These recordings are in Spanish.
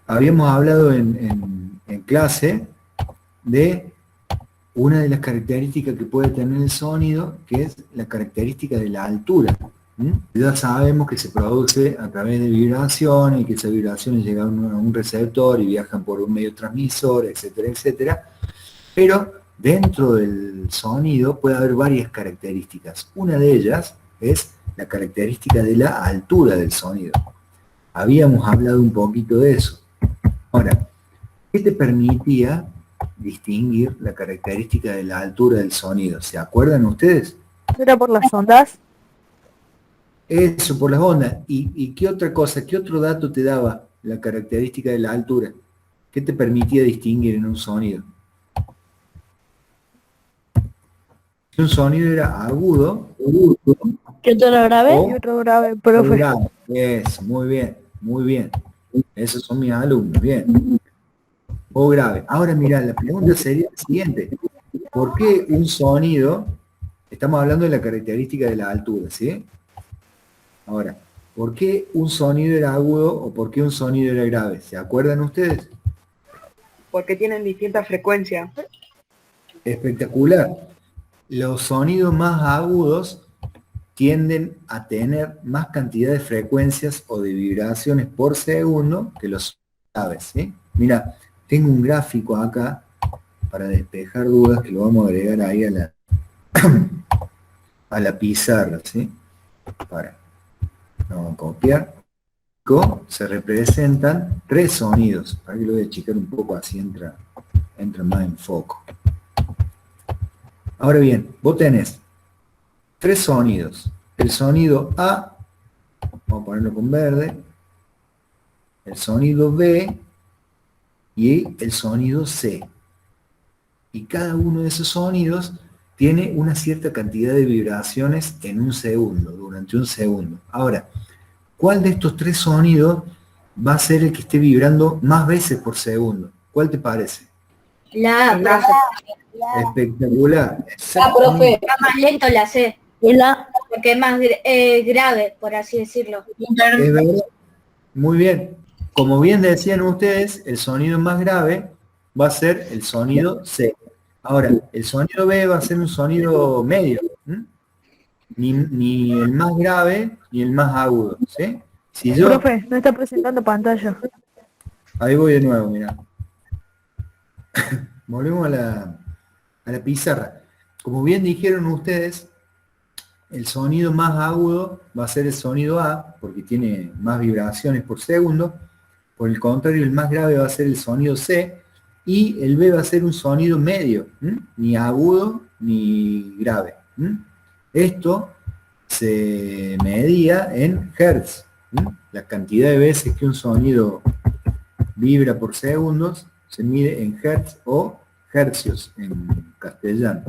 habíamos hablado en clase de una de las características que puede tener el sonido, que es la característica de la altura. Ya sabemos que se produce a través de vibraciones y que esas vibraciones llegan a un receptor y viajan por un medio transmisor, etcétera, etcétera. Pero dentro del sonido puede haber varias características. Una de ellas es la característica de la altura del sonido. Habíamos hablado un poquito de eso. Ahora, ¿qué te permitía distinguir la característica de la altura del sonido? ¿Se acuerdan ustedes? ¿Era por las ondas? Eso, por las ondas. ¿Y qué otra cosa, qué otro dato te daba la característica de la altura? ¿Qué te permitía distinguir en un sonido? Si un sonido era agudo, Que otro era grave o y otro grave, profe. grave. Eso, muy bien, muy bien. Esos son mis alumnos, bien. O grave. Ahora mira, la pregunta sería la siguiente. ¿Por qué un sonido, estamos hablando de la característica de la altura, ¿sí? Ahora, ¿por qué un sonido era agudo o por qué un sonido era grave? ¿Se acuerdan ustedes? Porque tienen distintas frecuencias. Espectacular. Los sonidos más agudos tienden a tener más cantidad de frecuencias o de vibraciones por segundo que los graves, ¿sí? Mira, tengo un gráfico acá para despejar dudas que lo vamos a agregar ahí a la pizarra, ¿sí? Vamos a copiar. Se representan 3 sonidos. Para que lo voy a achicar un poco, así entra más en foco. Ahora bien, vos tenés 3 sonidos. El sonido A, vamos a ponerlo con verde, el sonido B y el sonido C. Y cada uno de esos sonidos tiene una cierta cantidad de vibraciones en un segundo, durante un segundo. Ahora, ¿cuál de estos 3 sonidos va a ser el que esté vibrando más veces por segundo? ¿Cuál te parece? La profe. Espectacular. Profe. Está más lento la C. Y la Porque es más grave, por así decirlo. Es verdad. Muy bien. Como bien decían ustedes, el sonido más grave va a ser el sonido C. Ahora, el sonido B va a ser un sonido medio. Ni el más grave ni el más agudo. ¿Sí? Si yo, profe, no está presentando pantalla. ahí voy de nuevo, mira. Volvemos a la pizarra. Como bien dijeron ustedes, el sonido más agudo va a ser el sonido A, porque tiene más vibraciones por segundo. Por el contrario, el más grave va a ser el sonido C, y el B va a ser un sonido medio, ni agudo ni grave. Esto se medía en hertz. La cantidad de veces que un sonido vibra por segundos se mide en hertz o hercios en castellano.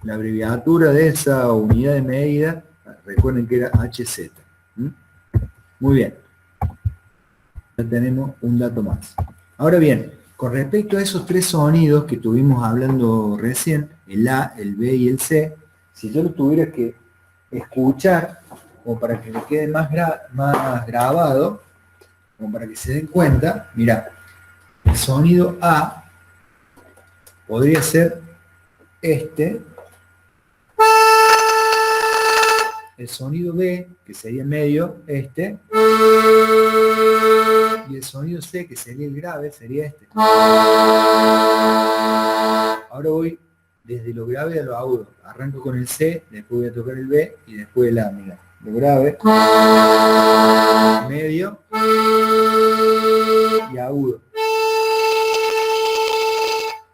La abreviatura de esa unidad de medida, recuerden que era HZ. Muy bien. Ya tenemos un dato más. Ahora bien, con respecto a esos 3 sonidos que estuvimos hablando recién, el A, el B y el C, si yo lo tuviera que escuchar, como para que le quede más grabado, como para que se den cuenta, mira, el sonido A podría ser este. El sonido B, que sería medio, este. Y el sonido C, que sería el grave, sería este. Ahora voy desde lo grave a lo agudo. Arranco con el C, después voy a tocar el B y después el A. Mira, lo grave, medio y agudo.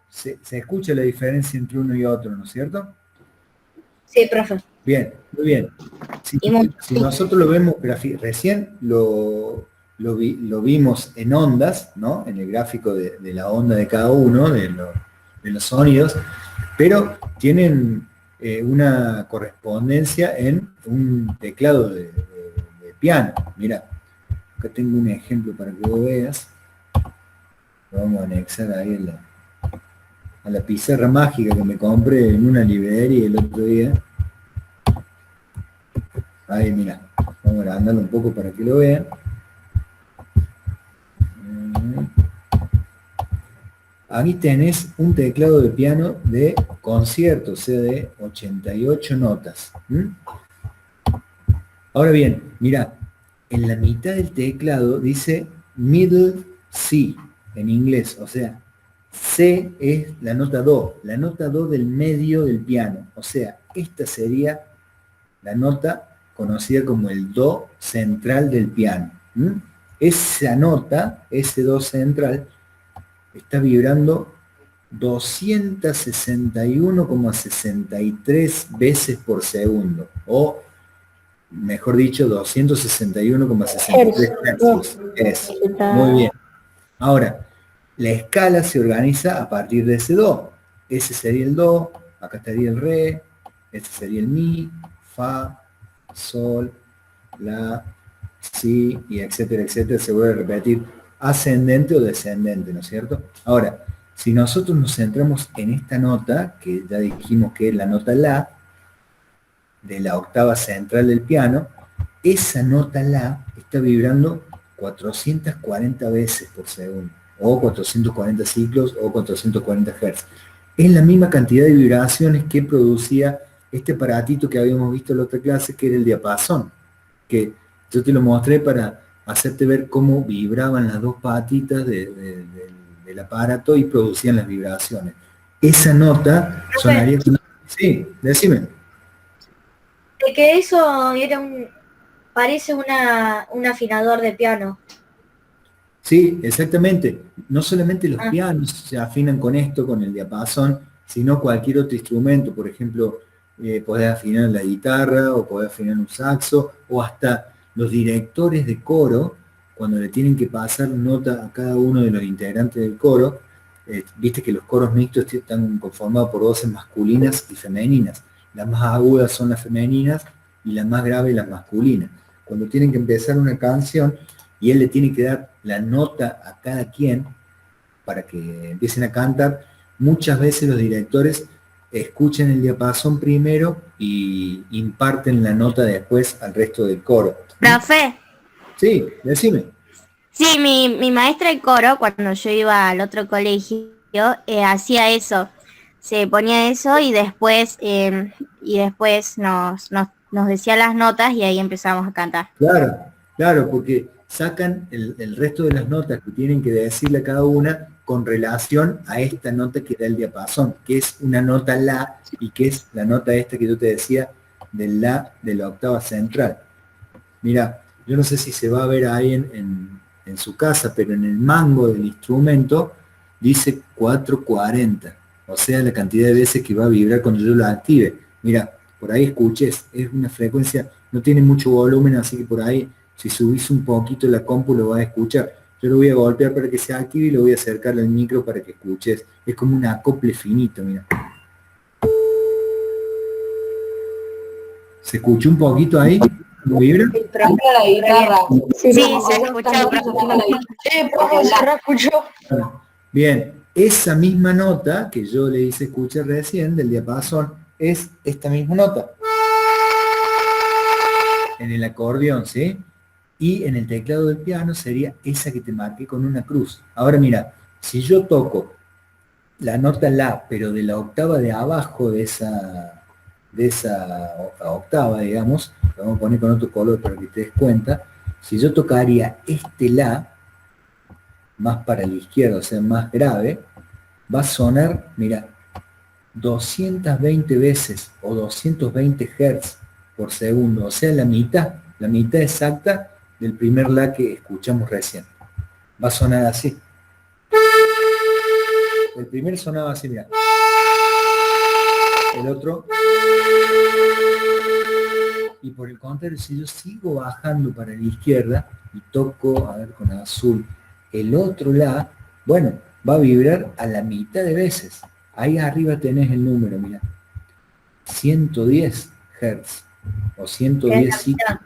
Se escucha la diferencia entre uno y otro, ¿no es cierto? Sí, profe. Bien, muy bien. Si nosotros lo vemos, recién lo vimos en ondas, ¿no? En el gráfico de la onda de cada uno, de los sonidos, pero tienen una correspondencia en un teclado de piano. Mira, acá tengo un ejemplo para que vos veas. Lo vamos a anexar ahí a la pizarra mágica que me compré en una librería el otro día. Ahí, mira, vamos a agrandarlo un poco para que lo vean. Aquí tenés un teclado de piano de concierto, o sea, de 88 notas. Ahora bien, mira, en la mitad del teclado dice middle C en inglés, o sea, C es la nota do del medio del piano, o sea, esta sería la nota conocida como el do central del piano. Esa nota, ese do central, está vibrando 261,63 veces por segundo, o mejor dicho, 261,63 hercios. Es. Muy bien. Ahora, la escala se organiza a partir de ese do. Ese sería el do, acá estaría el re, este sería el mi, fa, sol, la, si, y etcétera, etcétera. Se vuelve a repetir ascendente o descendente, ¿no es cierto? Ahora, si nosotros nos centramos en esta nota, que ya dijimos que es la nota la, de la octava central del piano, esa nota la está vibrando 440 veces por segundo, o 440 ciclos, o 440 Hz. Es la misma cantidad de vibraciones que producía este aparatito que habíamos visto en la otra clase, que era el diapasón, que yo te lo mostré para hacerte ver cómo vibraban las dos patitas del aparato y producían las vibraciones. Esa nota sonaría... Sí, decime. De que eso era parece un afinador de piano. Sí, exactamente. No solamente los pianos se afinan con esto, con el diapasón, sino cualquier otro instrumento. Por ejemplo, podés afinar la guitarra, o podés afinar un saxo, o hasta los directores de coro, cuando le tienen que pasar nota a cada uno de los integrantes del coro. Viste que los coros mixtos están conformados por voces masculinas y femeninas. Las más agudas son las femeninas y las más graves las masculinas. Cuando tienen que empezar una canción y él le tiene que dar la nota a cada quien para que empiecen a cantar, muchas veces los directores escuchan el diapasón primero y imparten la nota después al resto del coro. Profe, Sí, decime. sí, mi maestra de coro, cuando yo iba al otro colegio, hacía eso. Se ponía eso y después nos decía las notas y ahí empezamos a cantar. Claro, claro, porque sacan el resto de las notas que tienen que decirle a cada una con relación a esta nota que da el diapasón, que es una nota la, y que es la nota esta que yo te decía del la de la octava central. Mira, yo no sé si se va a ver ahí en su casa, pero en el mango del instrumento dice 440, o sea, la cantidad de veces que va a vibrar cuando yo lo active. Mira, por ahí escuches, es una frecuencia, no tiene mucho volumen, así que por ahí, si subís un poquito la compu, lo vas a escuchar. Yo lo voy a golpear para que se active y lo voy a acercar al micro para que escuches. Es como un acople finito, mira. ¿Se escuchó un poquito ahí? ¿Cómo vibra? La guitarra. Sí, se escuchó. Se escuchó. Bien, esa misma nota que yo le hice escuchar recién del diapasón es esta misma nota. En el acordeón, ¿sí? Y en el teclado del piano sería esa que te marqué con una cruz. Ahora mira, si yo toco la nota la, pero de la octava de abajo de esa octava, digamos, lo vamos a poner con otro color para que te des cuenta, si yo tocaría este la, más para la izquierda, o sea, más grave, va a sonar, mira, 220 veces o 220 Hz por segundo, o sea, la mitad exacta del primer la que escuchamos recién. Va a sonar así. El primero sonaba así, mira. El otro. Y por el contrario, si yo sigo bajando para la izquierda y toco, a ver, con azul, el otro la, bueno, va a vibrar a la mitad de veces. Ahí arriba tenés el número, mira. 110 Hz o 110 ciclos.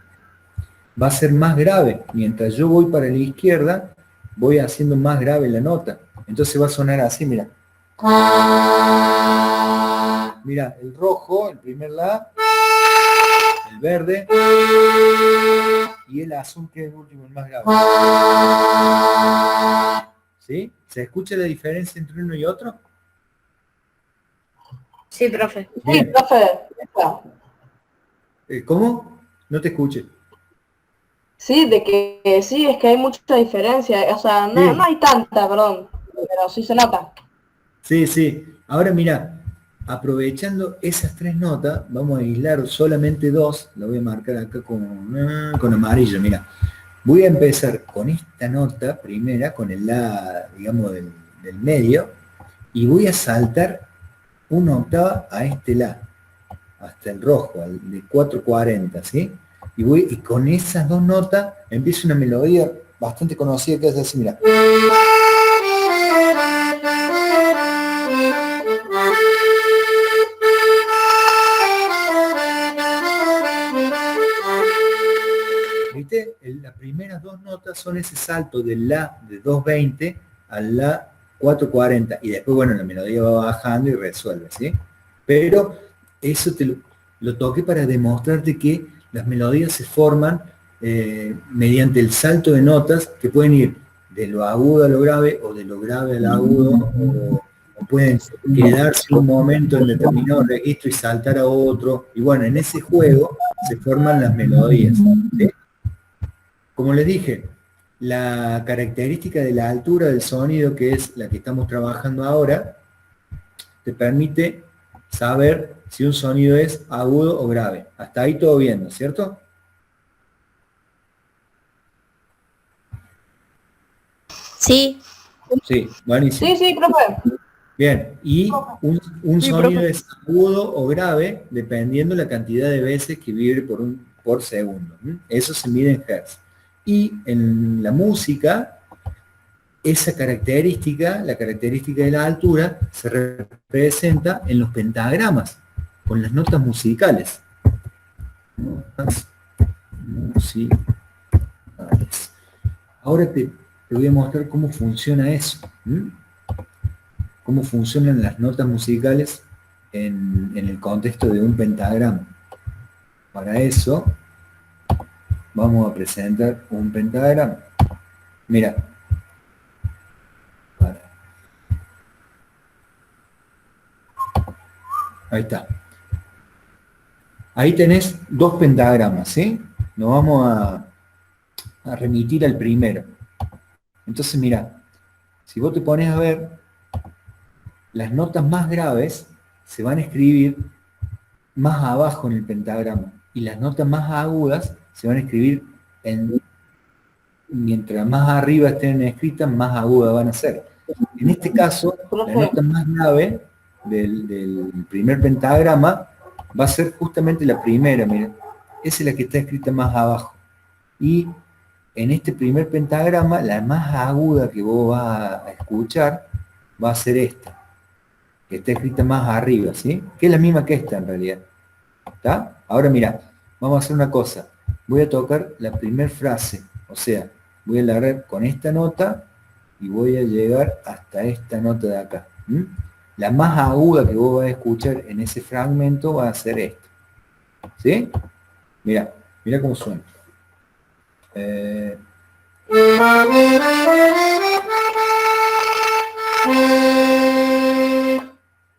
Va a ser más grave. Mientras yo voy para la izquierda, voy haciendo más grave la nota. Entonces va a sonar así, mira. Mira, el rojo, el primer la, el verde y el azul, que es el último, el más grave. ¿Sí? ¿Se escucha la diferencia entre uno y otro? Sí, profe. Sí, Bien. profe. ¿Cómo? No te escuché. Sí, de que sí, es que hay mucha diferencia. O sea, no, Sí. no hay tanta, perdón, pero sí se nota. Sí, sí. Ahora mira, aprovechando esas tres notas, vamos a aislar solamente dos. La voy a marcar acá con amarillo, mira. Voy a empezar con esta nota primera, con el la, digamos, del medio, y voy a saltar una octava a este la, hasta el rojo, al de 440, ¿sí? Y con esas dos notas empiezo una melodía bastante conocida que es así, mira. ¿Viste? Las primeras dos notas son ese salto del la de 220 al la 440 y después, bueno, la melodía va bajando y resuelve, ¿sí? Pero eso lo toqué para demostrarte que las melodías se forman mediante el salto de notas que pueden ir de lo agudo a lo grave o de lo grave al agudo o pueden quedarse un momento en determinado registro y saltar a otro. Y bueno, en ese juego se forman las melodías, ¿sí? Como les dije, la característica de la altura del sonido, que es la que estamos trabajando ahora, te permite saber si un sonido es agudo o grave. Hasta ahí todo bien, ¿no es cierto? Sí, Sí, buenísimo. Sí, sí, profe. Bien, y un Sí, sonido profe. es agudo o grave dependiendo la cantidad de veces que vibre por segundo. Eso se mide en hertz. Y en la música, esa característica, la característica de la altura, se representa en los pentagramas, con las notas musicales. Notas musicales. Ahora te voy a mostrar cómo funciona eso. Cómo funcionan las notas musicales en el contexto de un pentagrama. Para eso, vamos a presentar un pentagrama. Mira. Ahí está. Ahí tenés dos pentagramas, ¿sí? Nos vamos a remitir al primero. Entonces, mira, si vos te pones a ver, las notas más graves se van a escribir más abajo en el pentagrama y las notas más agudas se van a escribir mientras más arriba estén escritas, más agudas van a ser. En este caso, la nota más grave del primer pentagrama va a ser justamente la primera, miren. Esa es la que está escrita más abajo. Y en este primer pentagrama, la más aguda que vos vas a escuchar va a ser esta, que está escrita más arriba, ¿sí? Que es la misma que esta en realidad. ¿Está? Ahora mira, vamos a hacer una cosa. Voy a tocar la primera frase, o sea, voy a largar con esta nota y voy a llegar hasta esta nota de acá. La más aguda que vos vas a escuchar en ese fragmento va a ser esta. ¿Sí? Mira, mira cómo suena.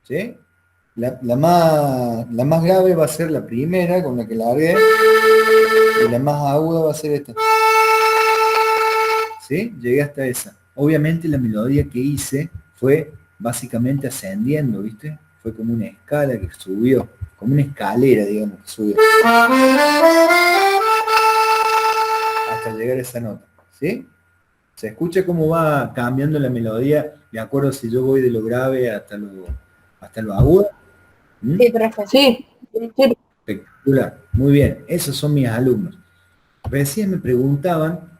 ¿Sí? La más grave va a ser la primera con la que largué y la más aguda va a ser esta. ¿Sí? Llegué hasta esa. Obviamente la melodía que hice fue básicamente ascendiendo, ¿viste? Fue como una escala que subió, como una escalera, digamos, que subió. Hasta llegar a esa nota, ¿sí? Se escucha cómo va cambiando la melodía, de acuerdo si yo voy de lo grave hasta lo agudo. Sí, profe. Sí, sí. Espectacular, muy bien, esos son mis alumnos. Recién me preguntaban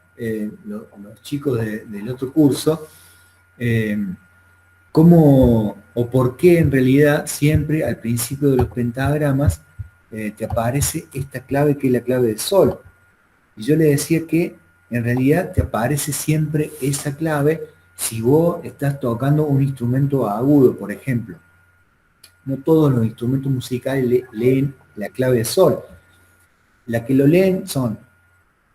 los chicos del otro curso cómo o por qué en realidad siempre al principio de los pentagramas te aparece esta clave que es la clave de sol. Y yo le decía que en realidad te aparece siempre esa clave si vos estás tocando un instrumento agudo, por ejemplo. No todos los instrumentos musicales leen la clave de sol. La que lo leen son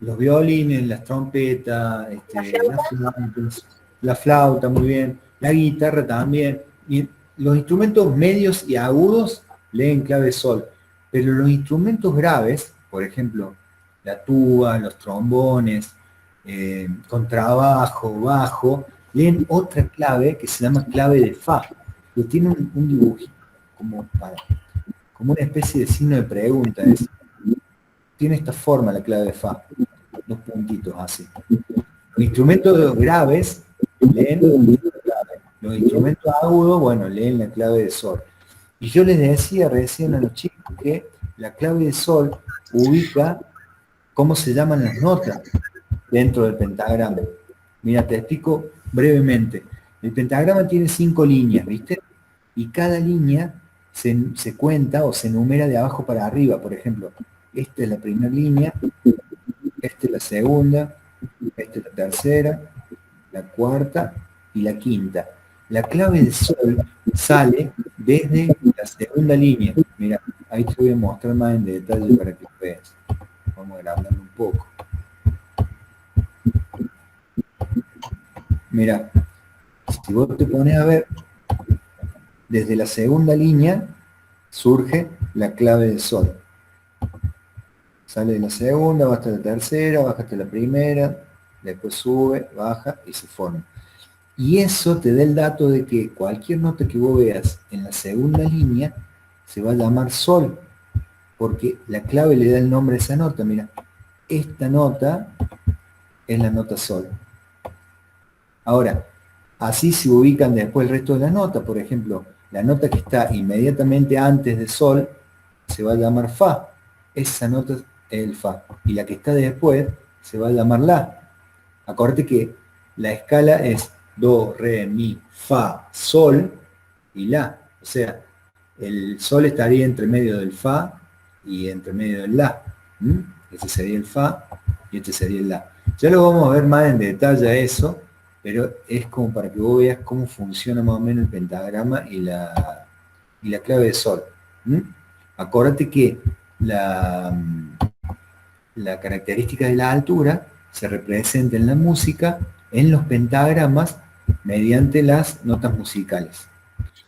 los violines, las trompetas, las flautas, la flauta muy bien, la guitarra también, y los instrumentos medios y agudos leen clave sol, pero los instrumentos graves, por ejemplo, la tuba, los trombones, contrabajo, bajo, leen otra clave que se llama clave de fa, que tiene un dibujito como una especie de signo de pregunta. Tiene esta forma la clave de fa, dos puntitos así. Los instrumentos graves leen los instrumentos agudos, bueno, leen la clave de sol. Y yo les decía recién a los chicos que la clave de sol ubica cómo se llaman las notas dentro del pentagrama. Mira, te explico brevemente. El pentagrama tiene 5 líneas, ¿viste? Y cada línea se cuenta o se numera de abajo para arriba. Por ejemplo, esta es la primera línea, esta es la segunda, esta es la tercera, la cuarta y la quinta. La clave de sol sale desde la segunda línea. Mira, ahí te voy a mostrar más en detalle para que lo veas. Vamos a agrandarlo un poco. Mira, si vos te pones a ver, desde la segunda línea surge la clave de sol. Sale de la segunda, va hasta la tercera, baja hasta la primera, después sube, baja y se forma. Y eso te da el dato de que cualquier nota que vos veas en la segunda línea se va a llamar sol, porque la clave le da el nombre a esa nota. Mira, esta nota es la nota sol. Ahora, así se ubican después el resto de la nota. Por ejemplo, la nota que está inmediatamente antes de sol se va a llamar fa. Esa nota es el fa. Y la que está después se va a llamar la. Acuérdate que la escala es do, re, mi, fa, sol y la. O sea, el sol estaría entre medio del fa y entre medio del la. Este sería el fa y este sería el la. Ya lo vamos a ver más en detalle eso, pero es como para que vos veas cómo funciona más o menos el pentagrama y la clave de sol. Acordate que la característica de la altura se representa en la música, en los pentagramas, mediante las notas musicales.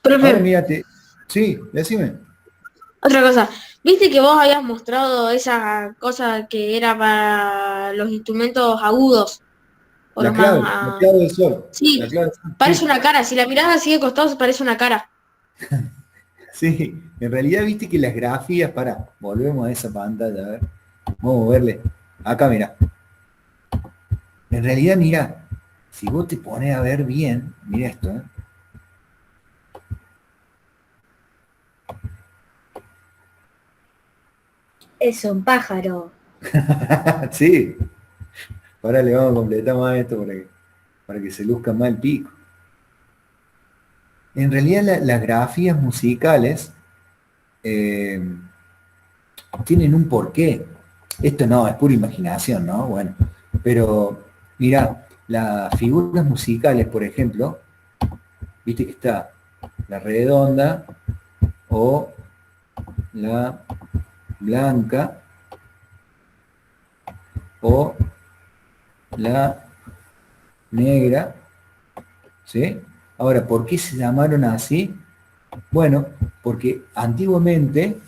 Profe, Ahora mírate. Sí, decime. otra cosa. ¿Viste que vos habías mostrado esa cosa que era para los instrumentos agudos? O La los clave, más... la clave del sol. Sí, La clave del sol. parece Sí. una cara. Si la mirás así de costado, parece una cara. Sí, en realidad viste que las grafías, volvemos a esa pantalla, a ver, vamos a verle, acá mira. En realidad mira, si vos te pones a ver bien, mira esto, Es un pájaro. Sí, ahora le vamos a completar más esto para que se luzca más el pico. En realidad las grafías musicales tienen un porqué. Esto no, es pura imaginación, ¿no? Bueno, pero mira, las figuras musicales, por ejemplo, viste que está la redonda o la blanca o la negra, ¿sí? Ahora, ¿por qué se llamaron así? Bueno, porque antiguamente,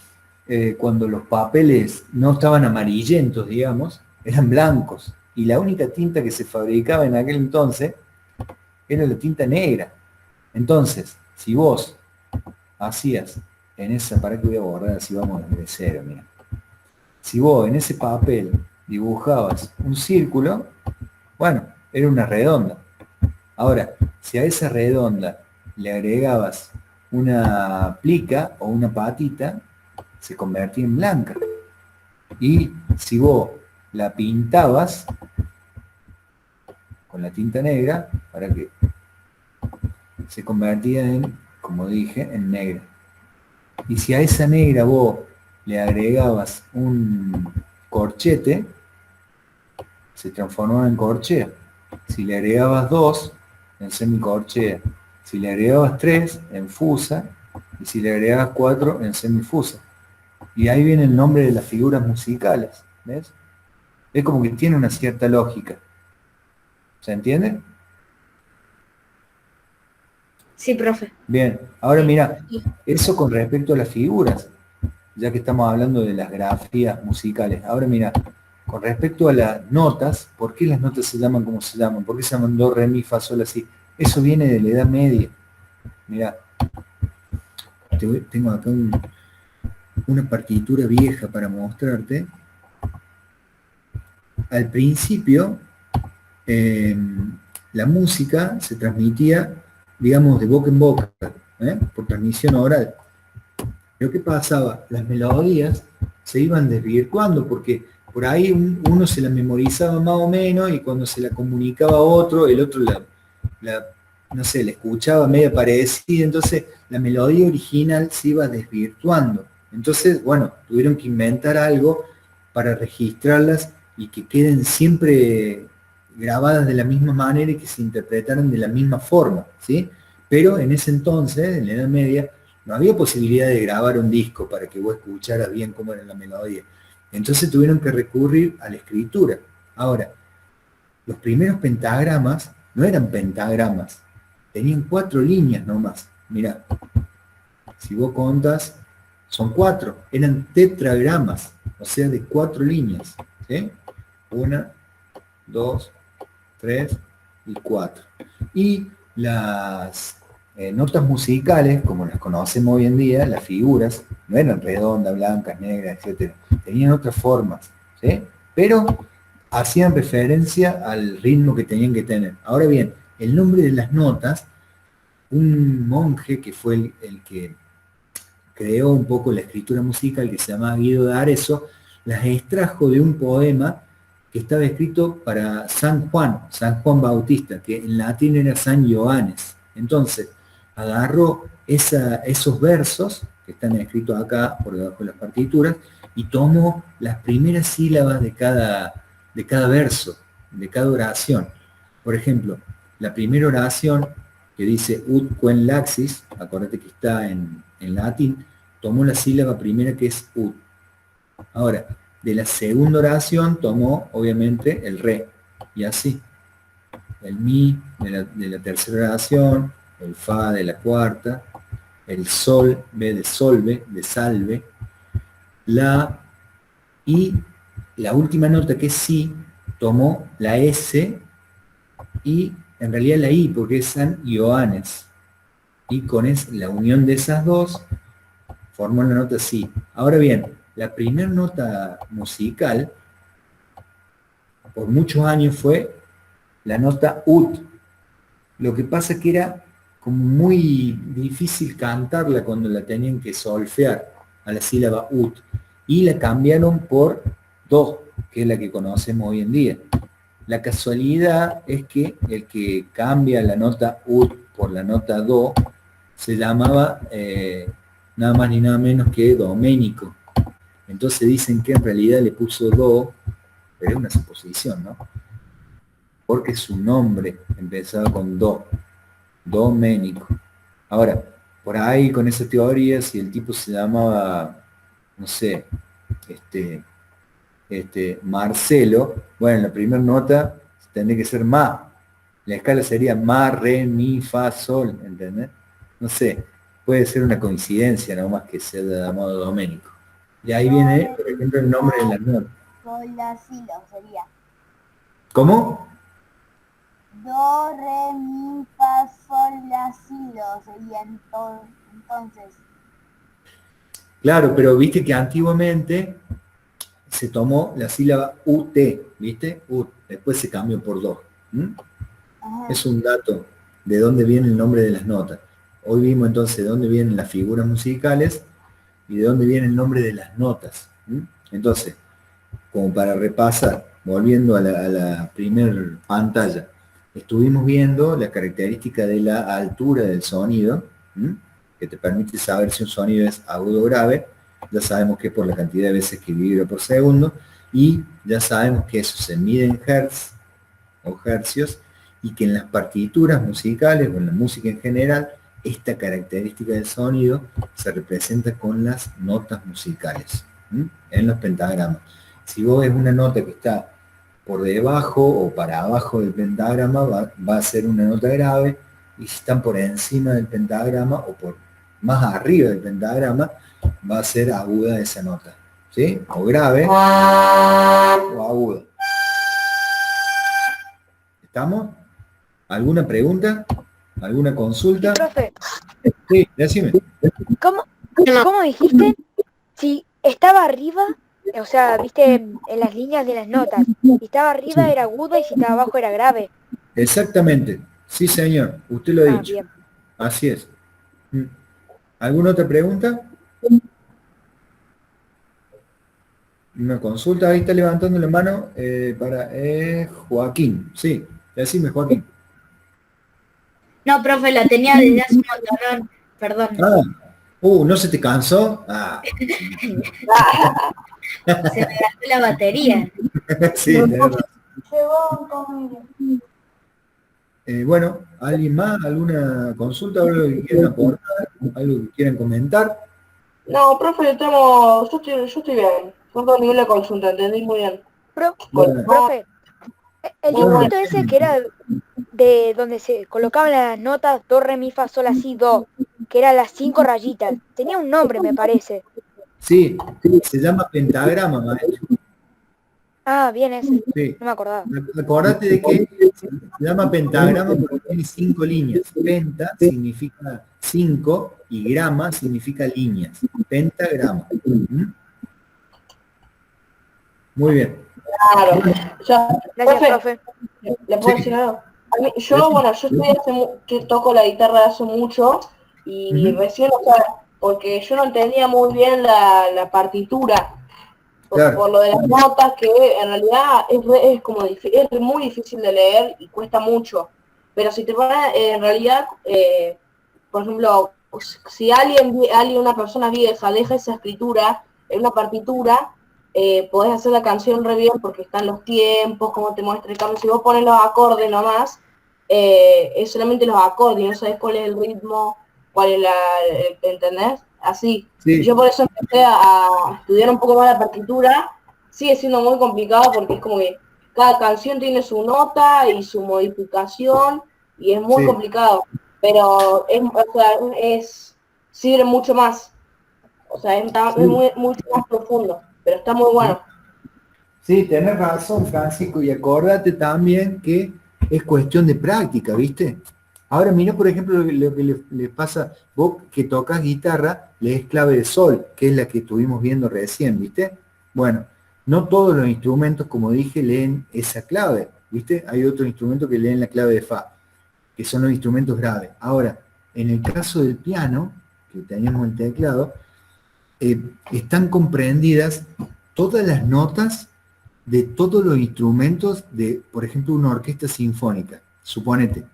cuando los papeles no estaban amarillentos, digamos, eran blancos, y la única tinta que se fabricaba en aquel entonces era la tinta negra. Entonces, si vos hacías en esa, para que voy a borrar, así vamos desde cero, mira. Si vos en ese papel dibujabas un círculo, bueno, era una redonda. Ahora, si a esa redonda le agregabas una plica o una patita, se convertía en blanca. Y si vos la pintabas con la tinta negra, para que se convertía en, como dije, en negra. Y si a esa negra vos le agregabas un corchete, se transformaba en corchea. Si le agregabas 2, en semicorchea. Si le agregabas 3, en fusa. Y si le agregabas 4, en semifusa. Y ahí viene el nombre de las figuras musicales. ¿Ves? Es como que tiene una cierta lógica. ¿Se entiende? Sí, profe. Bien, ahora mira, eso con respecto a las figuras, ya que estamos hablando de las grafías musicales. Ahora mira, con respecto a las notas, ¿por qué las notas se llaman como se llaman? ¿Por qué se llaman do, re, mi, fa, sol, así? Eso viene de la Edad Media. Mira, tengo acá una partitura vieja para mostrarte. Al principio, la música se transmitía, digamos, de boca en boca, por transmisión oral. Pero ¿qué pasaba? Las melodías se iban desvirtuando porque por ahí uno se la memorizaba más o menos y cuando se la comunicaba a otro, el otro no sé, la escuchaba medio parecida, entonces la melodía original se iba desvirtuando. Entonces, bueno, tuvieron que inventar algo para registrarlas y que queden siempre grabadas de la misma manera y que se interpretaran de la misma forma, ¿sí? Pero en ese entonces, en la Edad Media, no había posibilidad de grabar un disco para que vos escucharas bien cómo era la melodía. Entonces tuvieron que recurrir a la escritura. Ahora, los primeros pentagramas no eran pentagramas, tenían 4 líneas nomás. Mirá, si vos contas, son 4, eran tetragramas, o sea, de 4 líneas, ¿sí? 1, 2, 3 y 4. Y las notas musicales, como las conocemos hoy en día, las figuras, no eran redondas, blancas, negras, etc. Tenían otras formas, ¿sí? Pero hacían referencia al ritmo que tenían que tener. Ahora bien, el nombre de las notas, un monje que fue el que creó un poco la escritura musical, que se llamaba Guido de Arezzo, las extrajo de un poema que estaba escrito para San Juan Bautista, que en latín era San Ioannes. Entonces, agarró esos versos que están escritos acá por debajo de las partituras y tomó las primeras sílabas de cada verso, de cada oración. Por ejemplo, la primera oración que dice ut quen laxis, acuérdate que está en latín, tomó la sílaba primera que es ut. Ahora, de la segunda oración tomó obviamente el re, y así. El mi de la tercera oración, el fa de la cuarta, el sol, b de solve, de salve, la, y la última nota que es si, tomó la s y en realidad la i, porque es San Ioannes. Y con la unión de esas dos, formó la nota si. Ahora bien, la primera nota musical, por muchos años fue la nota ut. Lo que pasa es que era como muy difícil cantarla cuando la tenían que solfear a la sílaba ut. Y la cambiaron por do, que es la que conocemos hoy en día. La casualidad es que el que cambia la nota ut por la nota do se llamaba nada más ni nada menos que Doménico. Entonces dicen que en realidad le puso do, pero es una suposición, ¿no? Porque su nombre empezaba con do, Doménico. Ahora, por ahí con esa teoría, si el tipo se llamaba, no sé, Marcelo, bueno, la primera nota tendría que ser ma. La escala sería ma, re, mi, fa, sol, ¿entendés? No sé, puede ser una coincidencia nomás que se haya llamado Doménico. Y ahí viene, por ejemplo, el nombre de la nota. Sol, la, si, lo sería. ¿Cómo? Do, re, mi, fa, sol, la, si, do sería entonces. Claro, pero viste que antiguamente se tomó la sílaba UT, ¿viste? UT, después se cambió por do. Es un dato de dónde viene el nombre de las notas. Hoy vimos entonces de dónde vienen las figuras musicales y de dónde viene el nombre de las notas. Entonces, como para repasar, volviendo a la primer pantalla, estuvimos viendo la característica de la altura del sonido, que te permite saber si un sonido es agudo o grave. Ya sabemos que es por la cantidad de veces que vibra por segundo, y ya sabemos que eso se mide en hertz o hercios, y que en las partituras musicales o en la música en general, esta característica del sonido se representa con las notas musicales, en los pentagramas. Si vos ves una nota que está por debajo o para abajo del pentagrama, va a ser una nota grave, y si están por encima del pentagrama o por más arriba del pentagrama, va a ser aguda esa nota, ¿sí? O grave o aguda. ¿Estamos? ¿Alguna pregunta? ¿Alguna consulta? Profe, Sí, decime. ¿cómo dijiste? Si estaba arriba, o sea, viste en las líneas de las notas, si estaba arriba era aguda y si estaba abajo era grave. Exactamente. Sí, señor. Usted lo ha dicho. Bien. Así es. ¿Alguna otra pregunta? Una consulta. Ahí está levantando la mano para Joaquín. Sí, decime, Joaquín. No, profe, la tenía desde hace un montón. Perdón. ¿No se te cansó? Se me gastó la batería. Sí, tenés razón. Llegó con... Bueno, ¿alguien más? ¿Alguna consulta? ¿Algo que quieran aportar? ¿Algo que quieran comentar? No, profe, yo estoy bien. No tengo ninguna consulta, entendí muy bien. Bueno. Profe, el Bueno. dibujito ese que era de donde se colocaban las notas do, re, mi, fa, sol, la, si, do, que eran las 5 rayitas, tenía un nombre, me parece. Sí, se llama pentagrama, maestro. Ah, bien ese, Sí. no me acordaba. Acordate de que se llama pentagrama porque tiene 5 líneas. Penta significa 5 y grama significa líneas. Pentagrama. Muy bien. Claro. Ya, Gracias, profe. ¿le puedo decir algo? A mí, yo estoy que toco la guitarra hace mucho y recién, o sea, porque yo no entendía muy bien la partitura. Claro. Por lo de las notas, que en realidad es muy difícil de leer y cuesta mucho. Pero si te pones, en realidad, por ejemplo, si una persona vieja deja esa escritura en una partitura, podés hacer la canción re bien porque están los tiempos, como te muestra el cambio. Si vos pones los acordes nomás, es solamente los acordes, no sabés cuál es el ritmo, cuál es ¿entendés? Así. Sí. Yo por eso empecé a estudiar un poco más la partitura. Sigue siendo muy complicado porque es como que cada canción tiene su nota y su modificación y es muy complicado. Pero sirve mucho más. O sea, es mucho más profundo, pero está muy bueno. Sí, tenés razón, Francisco, y acordate también que es cuestión de práctica, ¿viste? Ahora mira, por ejemplo, lo que le pasa, vos que tocas guitarra, lees clave de sol, que es la que estuvimos viendo recién, ¿viste? Bueno, no todos los instrumentos, como dije, leen esa clave, ¿viste? Hay otros instrumentos que leen la clave de fa, que son los instrumentos graves. Ahora, en el caso del piano, que tenemos el teclado, están comprendidas todas las notas de todos los instrumentos de, por ejemplo, una orquesta sinfónica. Suponete,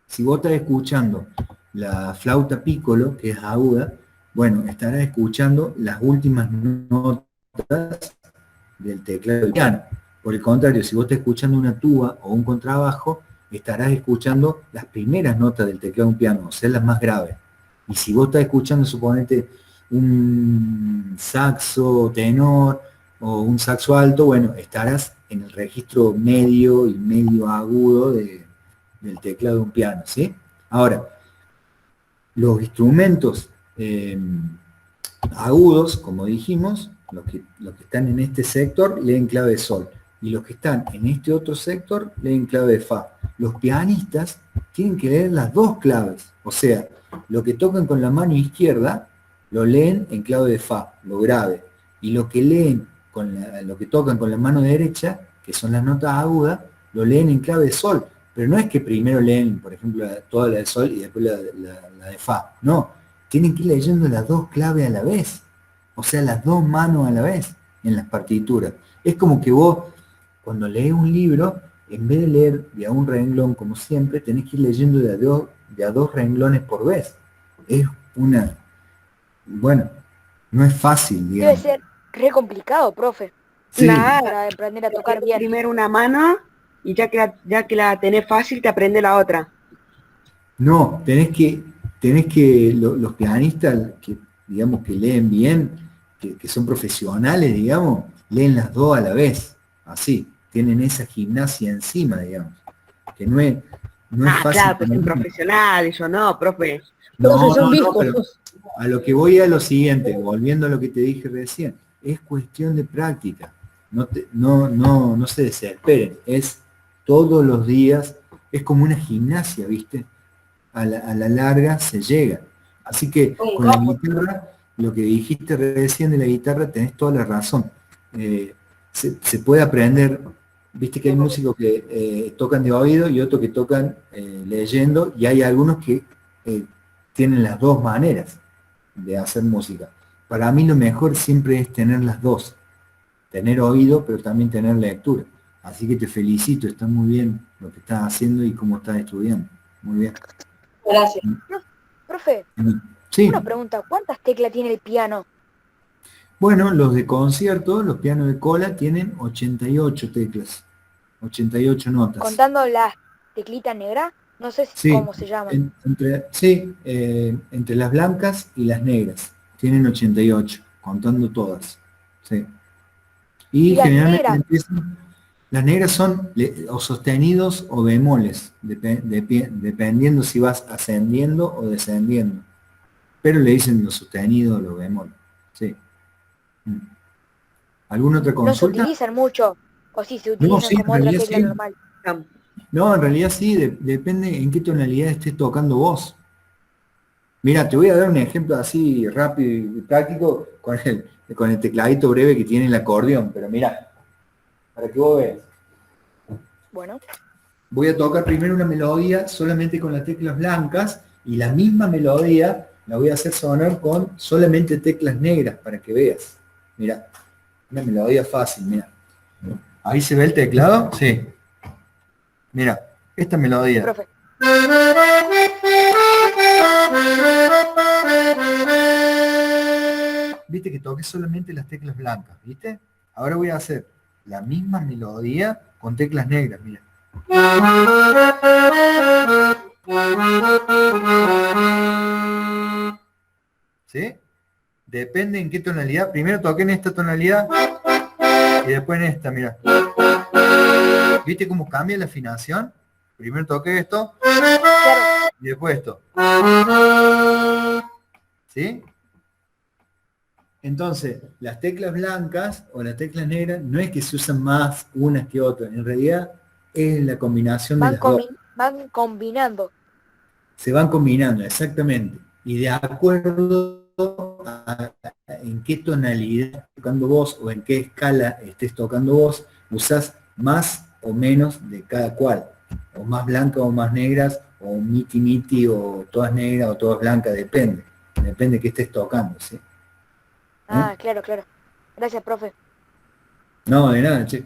si vos estás escuchando la flauta piccolo, que es aguda, bueno, estarás escuchando las últimas notas del teclado del piano. Por el contrario, si vos estás escuchando una tuba o un contrabajo, estarás escuchando las primeras notas del teclado de un piano, o sea, las más graves. Y si vos estás escuchando, suponete, un saxo tenor o un saxo alto, bueno, estarás en el registro medio y medio agudo del teclado de un piano, ¿sí? Ahora, los instrumentos agudos, como dijimos, los que están en este sector leen clave de sol, y los que están en este otro sector leen clave de fa. Los pianistas tienen que leer las dos claves, o sea, lo que tocan con la mano izquierda lo leen en clave de fa, lo grave, y lo que leen lo que tocan con la mano derecha, que son las notas agudas, lo leen en clave de sol. Pero no es que primero leen, por ejemplo, toda la de sol y después la de fa. No, tienen que ir leyendo las dos claves a la vez. O sea, las dos manos a la vez en las partituras. Es como que vos, cuando lees un libro, en vez de leer de a un renglón como siempre, tenés que ir leyendo de a dos renglones por vez. Es bueno, no es fácil, digamos. Debe ser re complicado, profe. Sí. Para aprender a tocar bien. Primero una mano y ya que la tenés fácil, te aprende la otra. No, tenés que los pianistas que, digamos, que leen bien, que son profesionales, digamos, leen las dos a la vez, así, tienen esa gimnasia encima, digamos, que no es, No es Ah, fácil. claro, pues para un mí. profesional, yo no, profe. No, Profe, son no, viscos. pero a lo que voy a lo siguiente, volviendo a lo que te dije recién, es cuestión de práctica. No se desesperen, es todos los días, es como una gimnasia, ¿viste? A la larga se llega. Así que Un con la capo. guitarra, lo que dijiste recién de la guitarra, tenés toda la razón. Se puede aprender, viste que hay músicos que tocan de oído y otros que tocan leyendo, y hay algunos que tienen las dos maneras de hacer música. Para mí lo mejor siempre es tener las dos, tener oído, pero también tener lectura. Así que te felicito, está muy bien lo que estás haciendo y cómo estás estudiando. Muy bien. Gracias. Profe, Sí, una pregunta, ¿cuántas teclas tiene el piano? bueno, los de concierto, los pianos de cola, tienen 88 teclas, 88 notas. Contando las teclitas negras, no sé Sí, cómo se llaman. entre las blancas y las negras. Tienen 88, contando todas. Sí. Y Y las generalmente negras, las negras son o sostenidos o bemoles, dependiendo si vas ascendiendo o descendiendo. Pero le dicen los sostenidos o los bemoles. Sí. Mm. ¿Alguna otra no se consulta? utilizan mucho, o sí, se No, utilizan sí, en como otra realidad tecla sí. normal. No, en realidad sí, depende en qué tonalidad estés tocando vos. Mira, te voy a dar un ejemplo así rápido y práctico con el tecladito breve que tiene el acordeón, pero mira, para que vos veas. Bueno, Voy a tocar primero una melodía solamente con las teclas blancas y la misma melodía la voy a hacer sonar con solamente teclas negras para que veas. Mira, una melodía fácil, mira. ¿Ahí se ve el teclado? Sí. Mira, esta sí, melodía. profe. Viste que toqué solamente las teclas blancas, ¿viste? Ahora voy a hacer la misma melodía con teclas negras, mira. ¿Sí? Depende en qué tonalidad. Primero toqué en esta tonalidad y después en esta, mira. ¿Viste cómo cambia la afinación? Primero toqué esto Claro, y después esto. ¿Sí? Entonces, las teclas blancas o las teclas negras no es que se usan más unas que otras, en realidad es la combinación de las dos. van combinando. Se van combinando, exactamente. Y de acuerdo a en qué tonalidad estés tocando vos o en qué escala estés tocando vos, usás más o menos de cada cual. O más blancas o más negras, o miti miti, o todas negras o todas blancas, depende. Depende de qué estés tocando, ¿sí? ¿Eh? Ah, claro, claro. Gracias, profe. No, de nada, che.